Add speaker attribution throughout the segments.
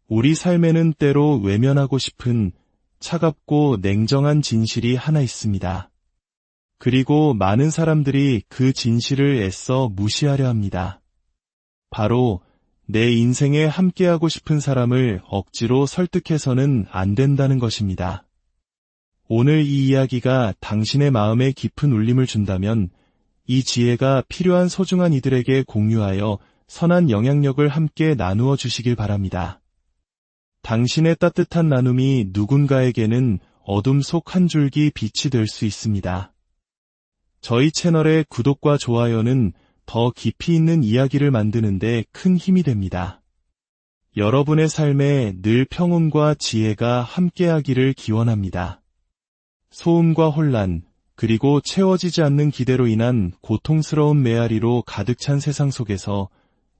Speaker 1: 우리 삶에는 때로 외면하고 싶은 차갑고 냉정한 진실이 하나 있습니다. 그리고 많은 사람들이 그 진실을 애써 무시하려 합니다. 바로 내 인생에 함께하고 싶은 사람을 억지로 설득해서는 안 된다는 것입니다. 오늘 이 이야기가 당신의 마음에 깊은 울림을 준다면 이 지혜가 필요한 소중한 이들에게 공유하여 선한 영향력을 함께 나누어 주시길 바랍니다. 당신의 따뜻한 나눔이 누군가에게는 어둠 속 한 줄기 빛이 될 수 있습니다. 저희 채널의 구독과 좋아요는 더 깊이 있는 이야기를 만드는 데 큰 힘이 됩니다. 여러분의 삶에 늘 평온과 지혜가 함께하기를 기원합니다. 소음과 혼란, 그리고 채워지지 않는 기대로 인한 고통스러운 메아리로 가득 찬 세상 속에서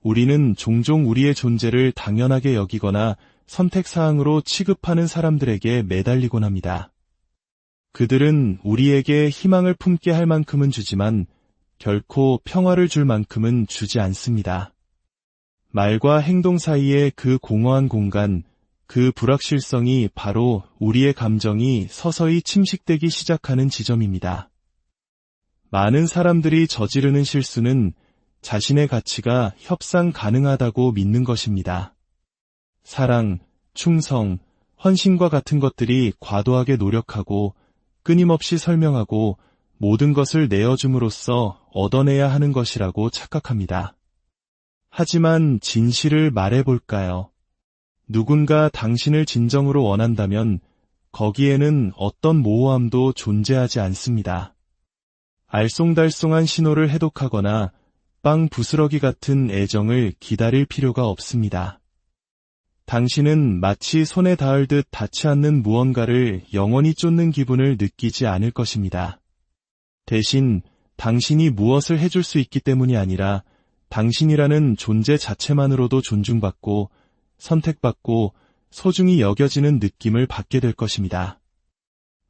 Speaker 1: 우리는 종종 우리의 존재를 당연하게 여기거나 선택사항으로 취급하는 사람들에게 매달리곤 합니다. 그들은 우리에게 희망을 품게 할 만큼은 주지만 결코 평화를 줄 만큼은 주지 않습니다. 말과 행동 사이의 그 공허한 공간, 그 불확실성이 바로 우리의 감정이 서서히 침식되기 시작하는 지점입니다. 많은 사람들이 저지르는 실수는 자신의 가치가 협상 가능하다고 믿는 것입니다. 사랑, 충성, 헌신과 같은 것들이 과도하게 노력하고 끊임없이 설명하고 모든 것을 내어줌으로써 얻어내야 하는 것이라고 착각합니다. 하지만 진실을 말해볼까요? 누군가 당신을 진정으로 원한다면 거기에는 어떤 모호함도 존재하지 않습니다. 알쏭달쏭한 신호를 해독하거나 빵 부스러기 같은 애정을 기다릴 필요가 없습니다. 당신은 마치 손에 닿을 듯 닿지 않는 무언가를 영원히 쫓는 기분을 느끼지 않을 것입니다. 대신 당신이 무엇을 해줄 수 있기 때문이 아니라 당신이라는 존재 자체만으로도 존중받고 선택받고 소중히 여겨지는 느낌을 받게 될 것입니다.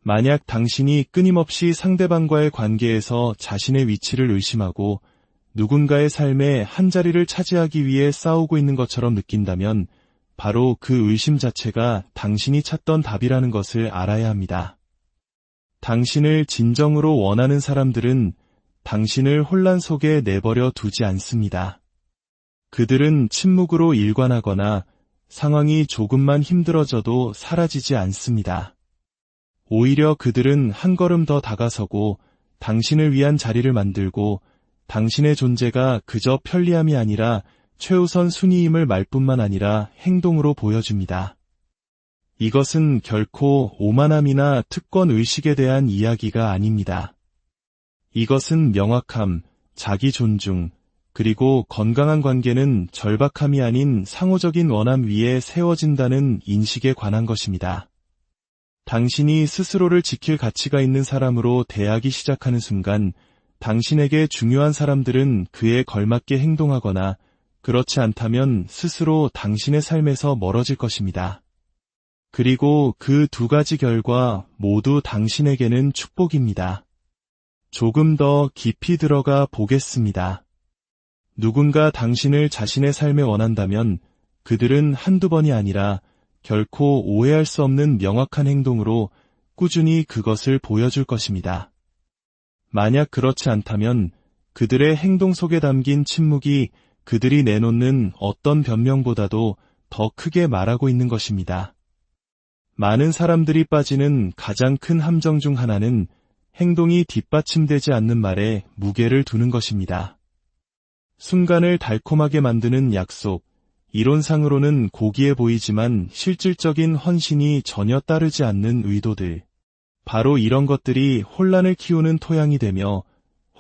Speaker 1: 만약 당신이 끊임없이 상대방과의 관계에서 자신의 위치를 의심하고 누군가의 삶에 한자리를 차지하기 위해 싸우고 있는 것처럼 느낀다면 바로 그 의심 자체가 당신이 찾던 답이라는 것을 알아야 합니다. 당신을 진정으로 원하는 사람들은 당신을 혼란 속에 내버려 두지 않습니다. 그들은 침묵으로 일관하거나 상황이 조금만 힘들어져도 사라지지 않습니다. 오히려 그들은 한 걸음 더 다가서고 당신을 위한 자리를 만들고 당신의 존재가 그저 편리함이 아니라 최우선 순위임을 말뿐만 아니라 행동으로 보여줍니다. 이것은 결코 오만함이나 특권 의식에 대한 이야기가 아닙니다. 이것은 명확함, 자기 존중, 그리고 건강한 관계는 절박함이 아닌 상호적인 원함 위에 세워진다는 인식에 관한 것입니다. 당신이 스스로를 지킬 가치가 있는 사람으로 대하기 시작하는 순간 당신에게 중요한 사람들은 그에 걸맞게 행동하거나 그렇지 않다면 스스로 당신의 삶에서 멀어질 것입니다. 그리고 그 두 가지 결과 모두 당신에게는 축복입니다. 조금 더 깊이 들어가 보겠습니다. 누군가 당신을 자신의 삶에 원한다면 그들은 한두 번이 아니라 결코 오해할 수 없는 명확한 행동으로 꾸준히 그것을 보여줄 것입니다. 만약 그렇지 않다면 그들의 행동 속에 담긴 침묵이 그들이 내놓는 어떤 변명보다도 더 크게 말하고 있는 것입니다. 많은 사람들이 빠지는 가장 큰 함정 중 하나는 행동이 뒷받침되지 않는 말에 무게를 두는 것입니다. 순간을 달콤하게 만드는 약속, 이론상으로는 고귀해 보이지만 실질적인 헌신이 전혀 따르지 않는 의도들. 바로 이런 것들이 혼란을 키우는 토양이 되며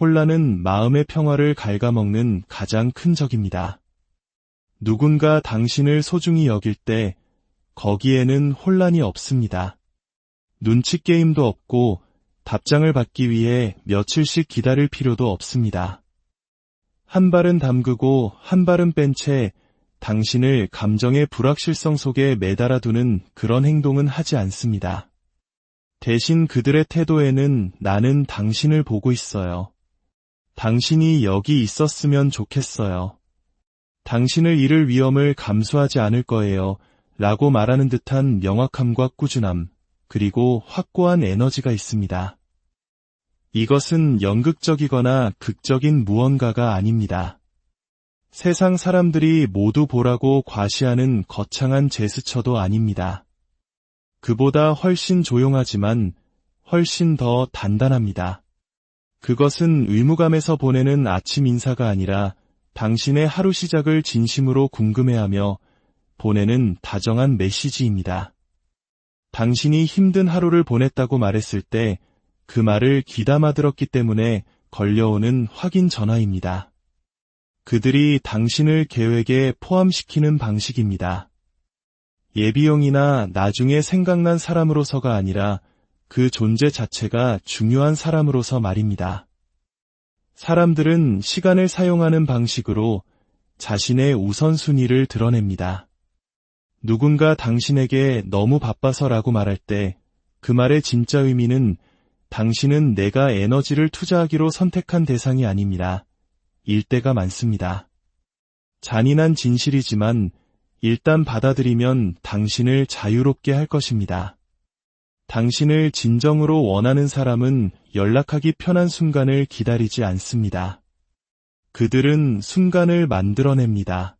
Speaker 1: 혼란은 마음의 평화를 갉아먹는 가장 큰 적입니다. 누군가 당신을 소중히 여길 때 거기에는 혼란이 없습니다. 눈치 게임도 없고 답장을 받기 위해 며칠씩 기다릴 필요도 없습니다. 한 발은 담그고 한 발은 뺀 채 당신을 감정의 불확실성 속에 매달아두는 그런 행동은 하지 않습니다. 대신 그들의 태도에는 나는 당신을 보고 있어요. 당신이 여기 있었으면 좋겠어요. 당신을 잃을 위험을 감수하지 않을 거예요. 라고 말하는 듯한 명확함과 꾸준함, 그리고 확고한 에너지가 있습니다. 이것은 연극적이거나 극적인 무언가가 아닙니다. 세상 사람들이 모두 보라고 과시하는 거창한 제스처도 아닙니다. 그보다 훨씬 조용하지만 훨씬 더 단단합니다. 그것은 의무감에서 보내는 아침 인사가 아니라 당신의 하루 시작을 진심으로 궁금해하며 보내는 다정한 메시지입니다. 당신이 힘든 하루를 보냈다고 말했을 때 그 말을 귀담아 들었기 때문에 걸려오는 확인 전화입니다. 그들이 당신을 계획에 포함시키는 방식입니다. 예비용이나 나중에 생각난 사람으로서가 아니라 그 존재 자체가 중요한 사람으로서 말입니다. 사람들은 시간을 사용하는 방식으로 자신의 우선순위를 드러냅니다. 누군가 당신에게 너무 바빠서라고 말할 때 그 말의 진짜 의미는 당신은 내가 에너지를 투자하기로 선택한 대상이 아닙니다. 일 때가 많습니다. 잔인한 진실이지만 일단 받아들이면 당신을 자유롭게 할 것입니다. 당신을 진정으로 원하는 사람은 연락하기 편한 순간을 기다리지 않습니다. 그들은 순간을 만들어냅니다.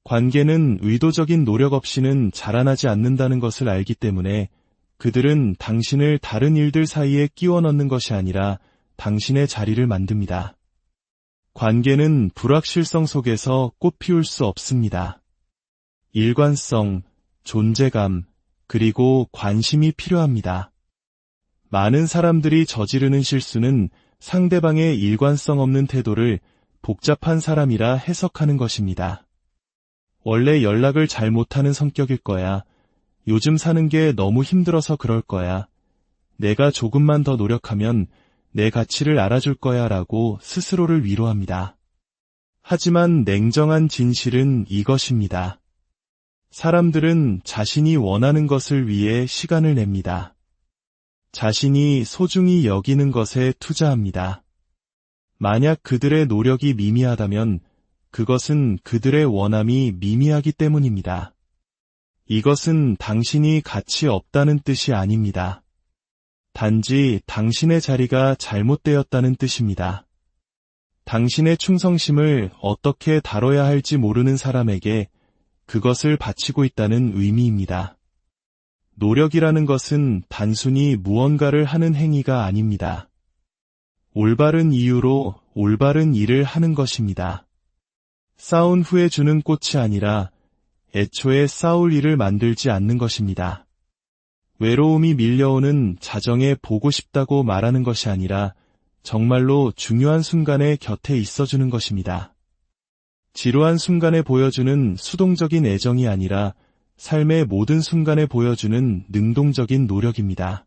Speaker 1: 관계는 의도적인 노력 없이는 자라나지 않는다는 것을 알기 때문에 그들은 당신을 다른 일들 사이에 끼워 넣는 것이 아니라 당신의 자리를 만듭니다. 관계는 불확실성 속에서 꽃 피울 수 없습니다. 일관성, 존재감, 그리고 관심이 필요합니다. 많은 사람들이 저지르는 실수는 상대방의 일관성 없는 태도를 복잡한 사람이라 해석하는 것입니다. 원래 연락을 잘 못하는 성격일 거야. 요즘 사는 게 너무 힘들어서 그럴 거야. 내가 조금만 더 노력하면 내 가치를 알아줄 거야 라고 스스로를 위로합니다. 하지만 냉정한 진실은 이것입니다. 사람들은 자신이 원하는 것을 위해 시간을 냅니다. 자신이 소중히 여기는 것에 투자합니다. 만약 그들의 노력이 미미하다면 그것은 그들의 원함이 미미하기 때문입니다. 이것은 당신이 가치 없다는 뜻이 아닙니다. 단지 당신의 자리가 잘못되었다는 뜻입니다. 당신의 충성심을 어떻게 다뤄야 할지 모르는 사람에게 그것을 바치고 있다는 의미입니다. 노력이라는 것은 단순히 무언가를 하는 행위가 아닙니다. 올바른 이유로 올바른 일을 하는 것입니다. 싸운 후에 주는 꽃이 아니라 애초에 싸울 일을 만들지 않는 것입니다. 외로움이 밀려오는 자정에 보고 싶다고 말하는 것이 아니라 정말로 중요한 순간에 곁에 있어주는 것입니다. 지루한 순간에 보여주는 수동적인 애정이 아니라 삶의 모든 순간에 보여주는 능동적인 노력입니다.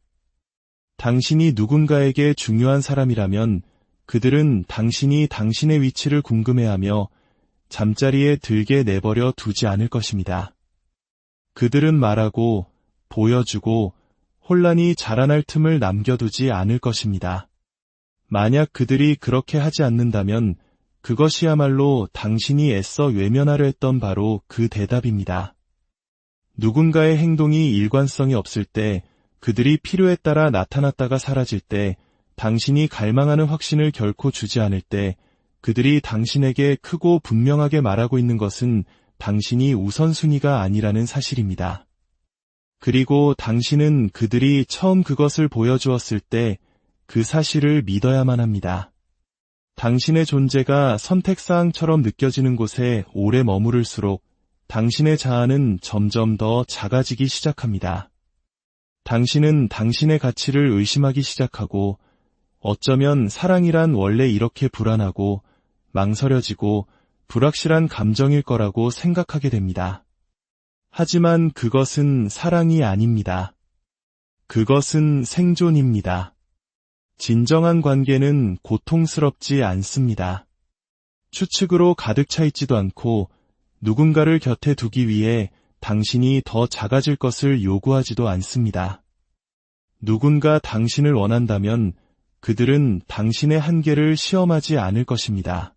Speaker 1: 당신이 누군가에게 중요한 사람이라면 그들은 당신이 당신의 위치를 궁금해하며 잠자리에 들게 내버려 두지 않을 것입니다. 그들은 말하고 보여주고 혼란이 자라날 틈을 남겨두지 않을 것입니다. 만약 그들이 그렇게 하지 않는다면 그것이야말로 당신이 애써 외면하려 했던 바로 그 대답입니다. 누군가의 행동이 일관성이 없을 때, 그들이 필요에 따라 나타났다가 사라질 때, 당신이 갈망하는 확신을 결코 주지 않을 때, 그들이 당신에게 크고 분명하게 말하고 있는 것은 당신이 우선순위가 아니라는 사실입니다. 그리고 당신은 그들이 처음 그것을 보여주었을 때 그 사실을 믿어야만 합니다. 당신의 존재가 선택사항처럼 느껴지는 곳에 오래 머무를수록 당신의 자아는 점점 더 작아지기 시작합니다. 당신은 당신의 가치를 의심하기 시작하고 어쩌면 사랑이란 원래 이렇게 불안하고 망설여지고 불확실한 감정일 거라고 생각하게 됩니다. 하지만 그것은 사랑이 아닙니다. 그것은 생존입니다. 진정한 관계는 고통스럽지 않습니다. 추측으로 가득 차 있지도 않고 누군가를 곁에 두기 위해 당신이 더 작아질 것을 요구하지도 않습니다. 누군가 당신을 원한다면 그들은 당신의 한계를 시험하지 않을 것입니다.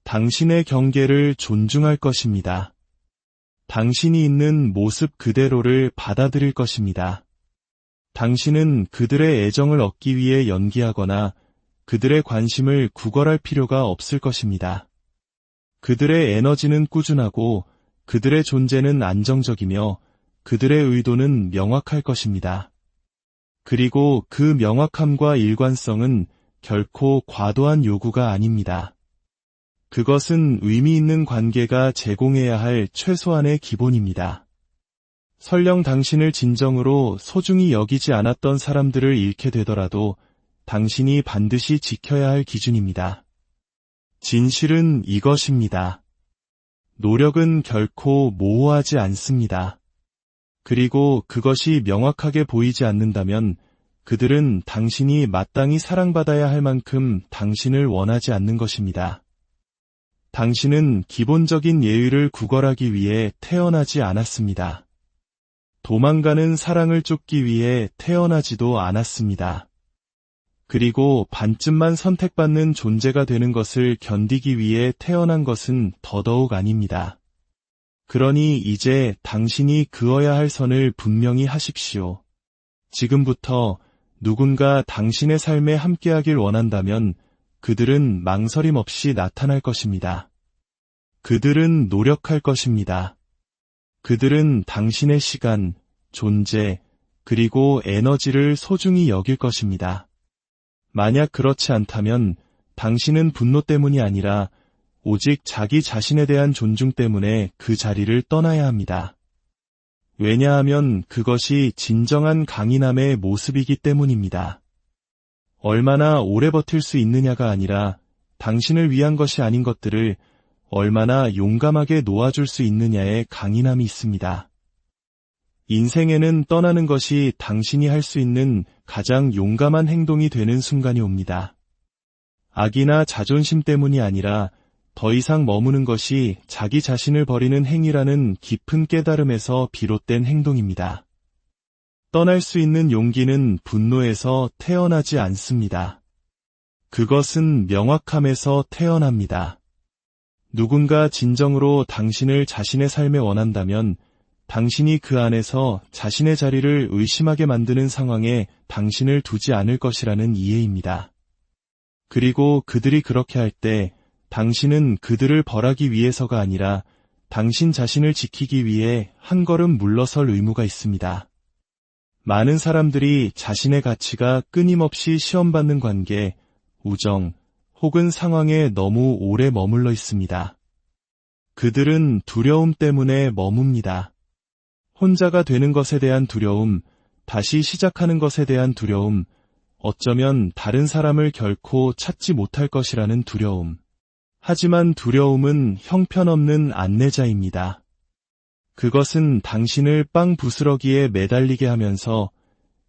Speaker 1: 당신의 경계를 존중할 것입니다. 당신이 있는 모습 그대로를 받아들일 것입니다. 당신은 그들의 애정을 얻기 위해 연기하거나 그들의 관심을 구걸할 필요가 없을 것입니다. 그들의 에너지는 꾸준하고 그들의 존재는 안정적이며 그들의 의도는 명확할 것입니다. 그리고 그 명확함과 일관성은 결코 과도한 요구가 아닙니다. 그것은 의미 있는 관계가 제공해야 할 최소한의 기본입니다. 설령 당신을 진정으로 소중히 여기지 않았던 사람들을 잃게 되더라도 당신이 반드시 지켜야 할 기준입니다. 진실은 이것입니다. 노력은 결코 모호하지 않습니다. 그리고 그것이 명확하게 보이지 않는다면 그들은 당신이 마땅히 사랑받아야 할 만큼 당신을 원하지 않는 것입니다. 당신은 기본적인 예의를 구걸하기 위해 태어나지 않았습니다. 도망가는 사랑을 쫓기 위해 태어나지도 않았습니다. 그리고 반쯤만 선택받는 존재가 되는 것을 견디기 위해 태어난 것은 더더욱 아닙니다. 그러니 이제 당신이 그어야 할 선을 분명히 하십시오. 지금부터 누군가 당신의 삶에 함께하길 원한다면 그들은 망설임 없이 나타날 것입니다. 그들은 노력할 것입니다. 그들은 당신의 시간, 존재, 그리고 에너지를 소중히 여길 것입니다. 만약 그렇지 않다면 당신은 분노 때문이 아니라 오직 자기 자신에 대한 존중 때문에 그 자리를 떠나야 합니다. 왜냐하면 그것이 진정한 강인함의 모습이기 때문입니다. 얼마나 오래 버틸 수 있느냐가 아니라 당신을 위한 것이 아닌 것들을 얼마나 용감하게 놓아줄 수 있느냐에 강인함이 있습니다. 인생에는 떠나는 것이 당신이 할 수 있는 가장 용감한 행동이 되는 순간이 옵니다. 악이나 자존심 때문이 아니라 더 이상 머무는 것이 자기 자신을 버리는 행위라는 깊은 깨달음에서 비롯된 행동입니다. 떠날 수 있는 용기는 분노에서 태어나지 않습니다. 그것은 명확함에서 태어납니다. 누군가 진정으로 당신을 자신의 삶에 원한다면 당신이 그 안에서 자신의 자리를 의심하게 만드는 상황에 당신을 두지 않을 것이라는 이해입니다. 그리고 그들이 그렇게 할 때 당신은 그들을 벌하기 위해서가 아니라 당신 자신을 지키기 위해 한 걸음 물러설 의무가 있습니다. 많은 사람들이 자신의 가치가 끊임없이 시험받는 관계, 우정, 혹은 상황에 너무 오래 머물러 있습니다. 그들은 두려움 때문에 머뭅니다. 혼자가 되는 것에 대한 두려움, 다시 시작하는 것에 대한 두려움, 어쩌면 다른 사람을 결코 찾지 못할 것이라는 두려움. 하지만 두려움은 형편없는 안내자입니다. 그것은 당신을 빵 부스러기에 매달리게 하면서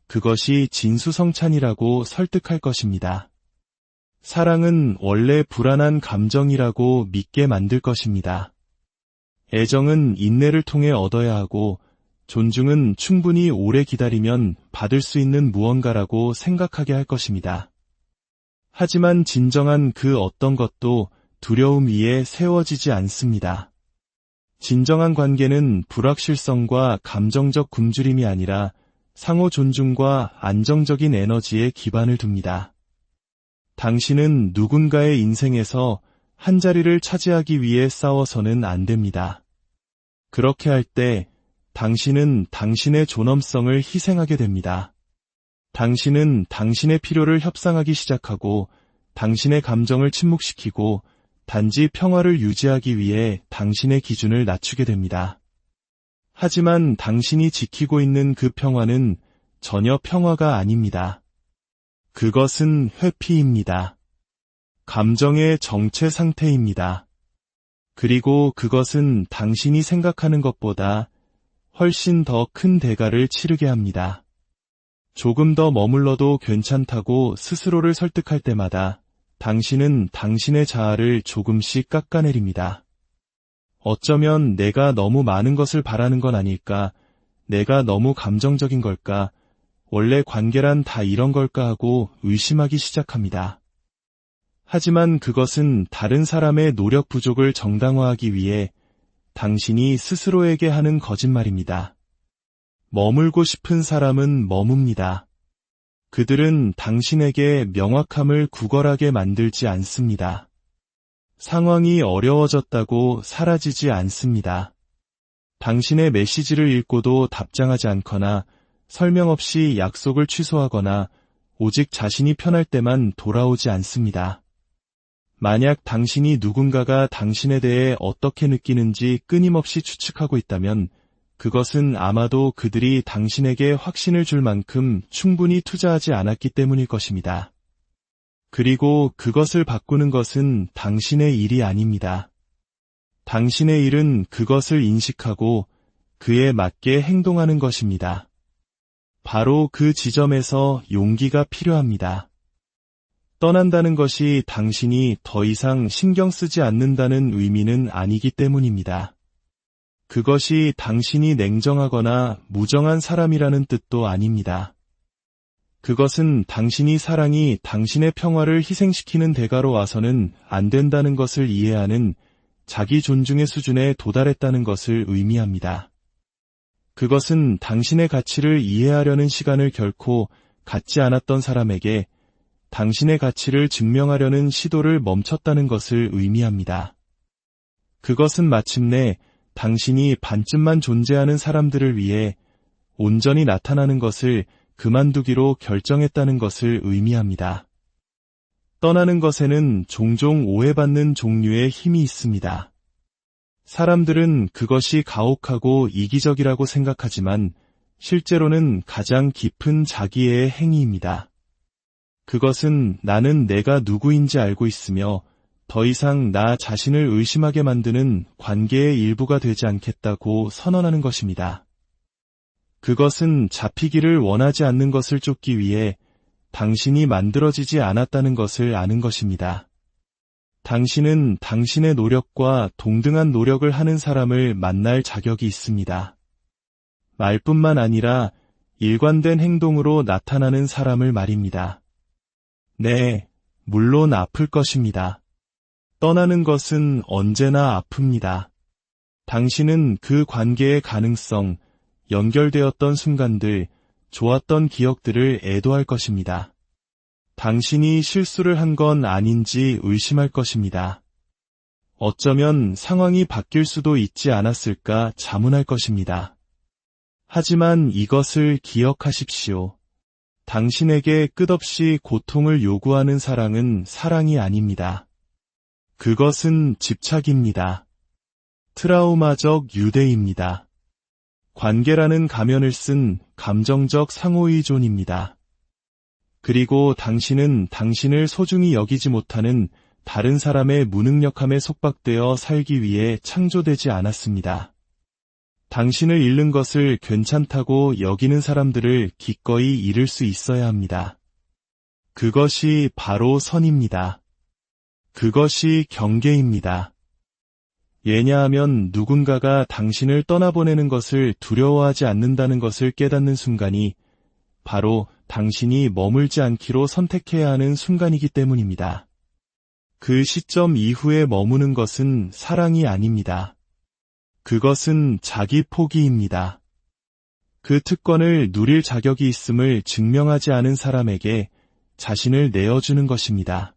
Speaker 1: 그것이 진수성찬이라고 설득할 것입니다. 사랑은 원래 불안한 감정이라고 믿게 만들 것입니다. 애정은 인내를 통해 얻어야 하고 존중은 충분히 오래 기다리면 받을 수 있는 무언가라고 생각하게 할 것입니다. 하지만 진정한 그 어떤 것도 두려움 위에 세워지지 않습니다. 진정한 관계는 불확실성과 감정적 굶주림이 아니라 상호 존중과 안정적인 에너지에 기반을 둡니다. 당신은 누군가의 인생에서 한 자리를 차지하기 위해 싸워서는 안 됩니다. 그렇게 할 때 당신은 당신의 존엄성을 희생하게 됩니다. 당신은 당신의 필요를 협상하기 시작하고 당신의 감정을 침묵시키고 단지 평화를 유지하기 위해 당신의 기준을 낮추게 됩니다. 하지만 당신이 지키고 있는 그 평화는 전혀 평화가 아닙니다. 그것은 회피입니다. 감정의 정체 상태입니다. 그리고 그것은 당신이 생각하는 것보다 훨씬 더 큰 대가를 치르게 합니다. 조금 더 머물러도 괜찮다고 스스로를 설득할 때마다 당신은 당신의 자아를 조금씩 깎아내립니다. 어쩌면 내가 너무 많은 것을 바라는 건 아닐까, 내가 너무 감정적인 걸까, 원래 관계란 다 이런 걸까 하고 의심하기 시작합니다. 하지만 그것은 다른 사람의 노력 부족을 정당화하기 위해 당신이 스스로에게 하는 거짓말입니다. 머물고 싶은 사람은 머뭅니다. 그들은 당신에게 명확함을 구걸하게 만들지 않습니다. 상황이 어려워졌다고 사라지지 않습니다. 당신의 메시지를 읽고도 답장하지 않거나 설명 없이 약속을 취소하거나 오직 자신이 편할 때만 돌아오지 않습니다. 만약 당신이 누군가가 당신에 대해 어떻게 느끼는지 끊임없이 추측하고 있다면 그것은 아마도 그들이 당신에게 확신을 줄 만큼 충분히 투자하지 않았기 때문일 것입니다. 그리고 그것을 바꾸는 것은 당신의 일이 아닙니다. 당신의 일은 그것을 인식하고 그에 맞게 행동하는 것입니다. 바로 그 지점에서 용기가 필요합니다. 떠난다는 것이 당신이 더 이상 신경 쓰지 않는다는 의미는 아니기 때문입니다. 그것이 당신이 냉정하거나 무정한 사람이라는 뜻도 아닙니다. 그것은 당신이 사랑이 당신의 평화를 희생시키는 대가로 와서는 안 된다는 것을 이해하는 자기 존중의 수준에 도달했다는 것을 의미합니다. 그것은 당신의 가치를 이해하려는 시간을 결코 갖지 않았던 사람에게 당신의 가치를 증명하려는 시도를 멈췄다는 것을 의미합니다. 그것은 마침내 당신이 반쯤만 존재하는 사람들을 위해 온전히 나타나는 것을 그만두기로 결정했다는 것을 의미합니다. 떠나는 것에는 종종 오해받는 종류의 힘이 있습니다. 사람들은 그것이 가혹하고 이기적이라고 생각하지만 실제로는 가장 깊은 자기애의 행위입니다. 그것은 나는 내가 누구인지 알고 있으며 더 이상 나 자신을 의심하게 만드는 관계의 일부가 되지 않겠다고 선언하는 것입니다. 그것은 잡히기를 원하지 않는 것을 쫓기 위해 당신이 만들어지지 않았다는 것을 아는 것입니다. 당신은 당신의 노력과 동등한 노력을 하는 사람을 만날 자격이 있습니다. 말뿐만 아니라 일관된 행동으로 나타나는 사람을 말입니다. 네, 물론 아플 것입니다. 떠나는 것은 언제나 아픕니다. 당신은 그 관계의 가능성, 연결되었던 순간들, 좋았던 기억들을 애도할 것입니다. 당신이 실수를 한 건 아닌지 의심할 것입니다. 어쩌면 상황이 바뀔 수도 있지 않았을까 자문할 것입니다. 하지만 이것을 기억하십시오. 당신에게 끝없이 고통을 요구하는 사랑은 사랑이 아닙니다. 그것은 집착입니다. 트라우마적 유대입니다. 관계라는 가면을 쓴 감정적 상호의존입니다. 그리고 당신은 당신을 소중히 여기지 못하는 다른 사람의 무능력함에 속박되어 살기 위해 창조되지 않았습니다. 당신을 잃는 것을 괜찮다고 여기는 사람들을 기꺼이 잃을 수 있어야 합니다. 그것이 바로 선입니다. 그것이 경계입니다. 왜냐하면 누군가가 당신을 떠나보내는 것을 두려워하지 않는다는 것을 깨닫는 순간이 바로 당신이 머물지 않기로 선택해야 하는 순간이기 때문입니다. 그 시점 이후에 머무는 것은 사랑이 아닙니다. 그것은 자기 포기입니다. 그 특권을 누릴 자격이 있음을 증명하지 않은 사람에게 자신을 내어주는 것입니다.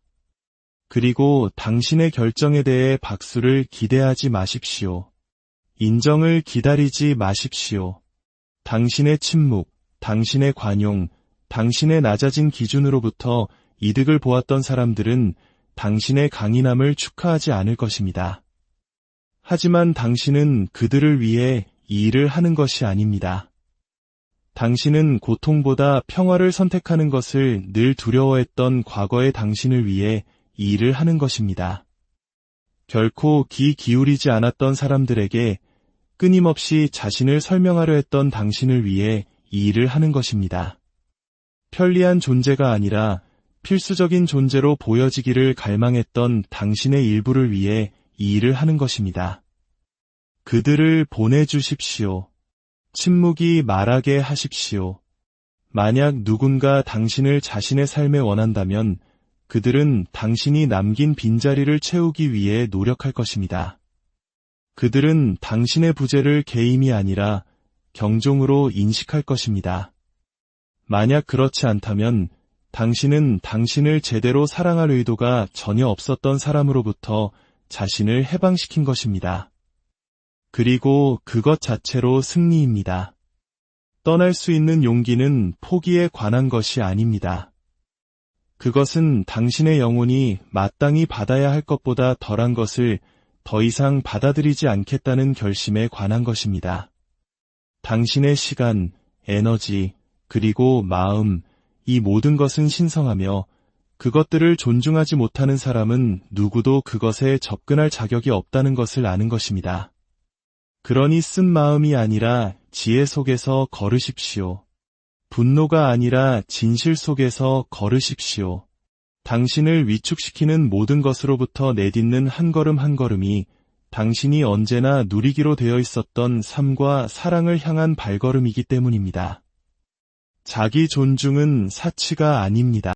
Speaker 1: 그리고 당신의 결정에 대해 박수를 기대하지 마십시오. 인정을 기다리지 마십시오. 당신의 침묵, 당신의 관용, 당신의 낮아진 기준으로부터 이득을 보았던 사람들은 당신의 강인함을 축하하지 않을 것입니다. 하지만 당신은 그들을 위해 이 일을 하는 것이 아닙니다. 당신은 고통보다 평화를 선택하는 것을 늘 두려워했던 과거의 당신을 위해 이 일을 하는 것입니다. 결코 귀 기울이지 않았던 사람들에게 끊임없이 자신을 설명하려 했던 당신을 위해 이 일을 하는 것입니다. 편리한 존재가 아니라 필수적인 존재로 보여지기를 갈망했던 당신의 일부를 위해 이 일을 하는 것입니다. 그들을 보내주십시오. 침묵이 말하게 하십시오. 만약 누군가 당신을 자신의 삶에 원한다면 그들은 당신이 남긴 빈자리를 채우기 위해 노력할 것입니다. 그들은 당신의 부재를 개임이 아니라 경종으로 인식할 것입니다. 만약 그렇지 않다면 당신은 당신을 제대로 사랑할 의도가 전혀 없었던 사람으로부터 자신을 해방시킨 것입니다. 그리고 그것 자체로 승리입니다. 떠날 수 있는 용기는 포기에 관한 것이 아닙니다. 그것은 당신의 영혼이 마땅히 받아야 할 것보다 덜한 것을 더 이상 받아들이지 않겠다는 결심에 관한 것입니다. 당신의 시간, 에너지, 그리고 마음, 이 모든 것은 신성하며 그것들을 존중하지 못하는 사람은 누구도 그것에 접근할 자격이 없다는 것을 아는 것입니다. 그러니 쓴 마음이 아니라 지혜 속에서 걸으십시오. 분노가 아니라 진실 속에서 걸으십시오. 당신을 위축시키는 모든 것으로부터 내딛는 한 걸음 한 걸음이 당신이 언제나 누리기로 되어 있었던 삶과 사랑을 향한 발걸음이기 때문입니다. 자기 존중은 사치가 아닙니다.